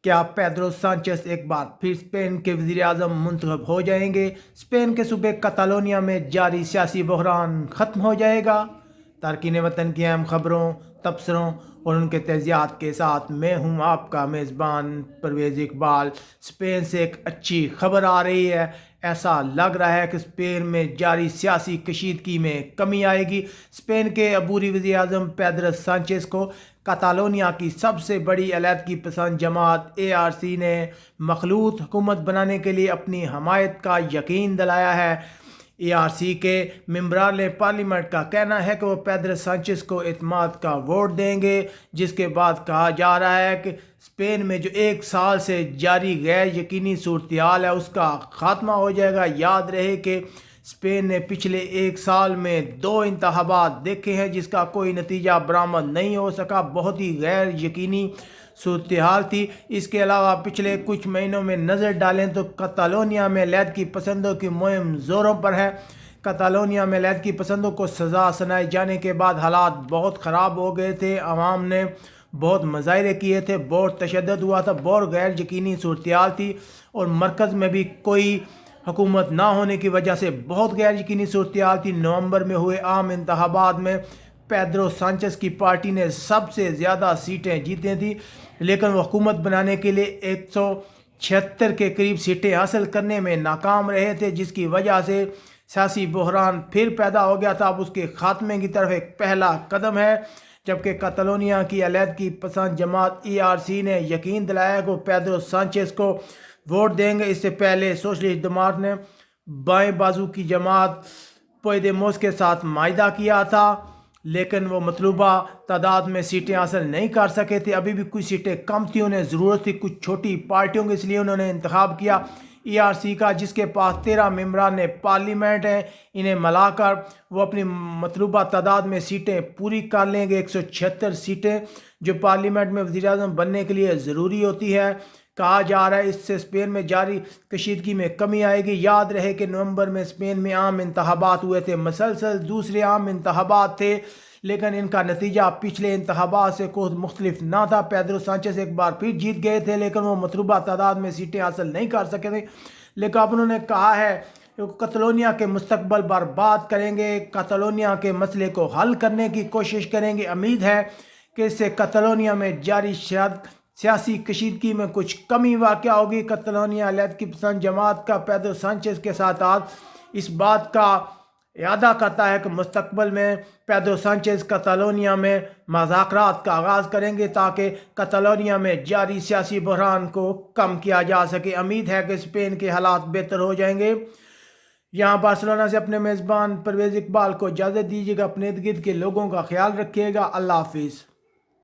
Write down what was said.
کیا Pedro Sanchez ایک بار پھر اسپین کے وزیر اعظم منتخب ہو جائیں گے؟ اسپین کے صوبے کتالونیا میں جاری سیاسی بحران ختم ہو جائے گا؟ تارکین وطن کی اہم خبروں، تبصروں اور ان کے تجزیات کے ساتھ میں ہوں آپ کا میزبان پرویز اقبال۔ اسپین سے ایک اچھی خبر آ رہی ہے۔ ایسا لگ رہا ہے کہ اسپین میں جاری سیاسی کشیدگی میں کمی آئے گی۔ اسپین کے عبوری وزیر اعظم پیدرو سانچیز کو کتالونیا کی سب سے بڑی علیحدگی پسند جماعت ARC نے مخلوط حکومت بنانے کے لیے اپنی حمایت کا یقین دلایا ہے۔ ARC کے ممبران پارلیمنٹ کا کہنا ہے کہ وہ پیدرو سانچیز کو اعتماد کا ووٹ دیں گے، جس کے بعد کہا جا رہا ہے کہ اسپین میں جو ایک سال سے جاری غیر یقینی صورتحال ہے اس کا خاتمہ ہو جائے گا۔ یاد رہے کہ اسپین نے پچھلے ایک سال میں 2 انتخابات دیکھے ہیں جس کا کوئی نتیجہ برآمد نہیں ہو سکا، بہت ہی غیر یقینی صورتحال تھی۔ اس کے علاوہ پچھلے کچھ مہینوں میں نظر ڈالیں تو کتالونیا میں علیحدگی پسندوں کی مہم زوروں پر ہے۔ کتالونیا میں علیحدگی پسندوں کو سزا سنائے جانے کے بعد حالات بہت خراب ہو گئے تھے، عوام نے بہت مظاہرے کیے تھے، بہت تشدد ہوا تھا، بہت غیر یقینی صورتحال تھی اور مرکز میں بھی کوئی حکومت نہ ہونے کی وجہ سے بہت غیر یقینی صورتحال تھی۔ نومبر میں ہوئے عام انتخابات میں پیدرو سانچیز کی پارٹی نے سب سے زیادہ سیٹیں جیتی تھیں، لیکن وہ حکومت بنانے کے لیے 176 کے قریب سیٹیں حاصل کرنے میں ناکام رہے تھے، جس کی وجہ سے سیاسی بحران پھر پیدا ہو گیا تھا۔ اب اس کے خاتمے کی طرف ایک پہلا قدم ہے، جبکہ کتالونیا کی علیحدگی پسند جماعت ARC نے یقین دلایا کہ وہ پیدرو سانچیز کو ووٹ دیں گے۔ اس سے پہلے سوشلسٹ جماعت نے بائیں بازو کی جماعت پودیموس کے ساتھ معاہدہ کیا تھا، لیکن وہ مطلوبہ تعداد میں سیٹیں حاصل نہیں کر سکے تھے۔ ابھی بھی کچھ سیٹیں کم تھیں، انہیں ضرورت تھی کچھ چھوٹی پارٹیوں کی، اس لیے انہوں نے انتخاب کیا ARC کا، جس کے پاس 13 ممبران پارلیمنٹ ہیں۔ انہیں ملا کر وہ اپنی مطلوبہ تعداد میں سیٹیں پوری کر لیں گے۔ 176 سیٹیں جو پارلیمنٹ میں وزیر اعظم بننے کے لیے ضروری ہوتی ہے۔ کہا جا رہا ہے اس سے اسپین میں جاری کشیدگی میں کمی آئے گی۔ یاد رہے کہ نومبر میں اسپین میں عام انتخابات ہوئے تھے، مسلسل دوسرے عام انتخابات تھے، لیکن ان کا نتیجہ پچھلے انتخابات سے کچھ مختلف نہ تھا۔ پیدرو سانچیز ایک بار پھر جیت گئے تھے، لیکن وہ مطلوبہ تعداد میں سیٹیں حاصل نہیں کر سکے تھے۔ لیکن اب انہوں نے کہا ہے کہ کتالونیا کے مستقبل برباد کریں گے، کتالونیا کے مسئلے کو حل کرنے کی کوشش کریں گے۔ امید ہے کہ اس سے کتالونیا میں جاری سیاسی کشیدگی میں کچھ کمی واقع ہوگی۔ کتالونیا علیحدگی پسند جماعت کا پیدرو سانچیز کے ساتھ اس بات کا اعادہ کرتا ہے کہ مستقبل میں پیدرو سانچیز کتالونیا میں مذاکرات کا آغاز کریں گے تاکہ کتالونیا میں جاری سیاسی بحران کو کم کیا جا سکے۔ امید ہے کہ اسپین کے حالات بہتر ہو جائیں گے۔ یہاں بارسلونا سے اپنے میزبان پرویز اقبال کو اجازت دیجیے گا۔ اپنے ارد گرد کے لوگوں کا خیال رکھیے گا۔ اللہ حافظ۔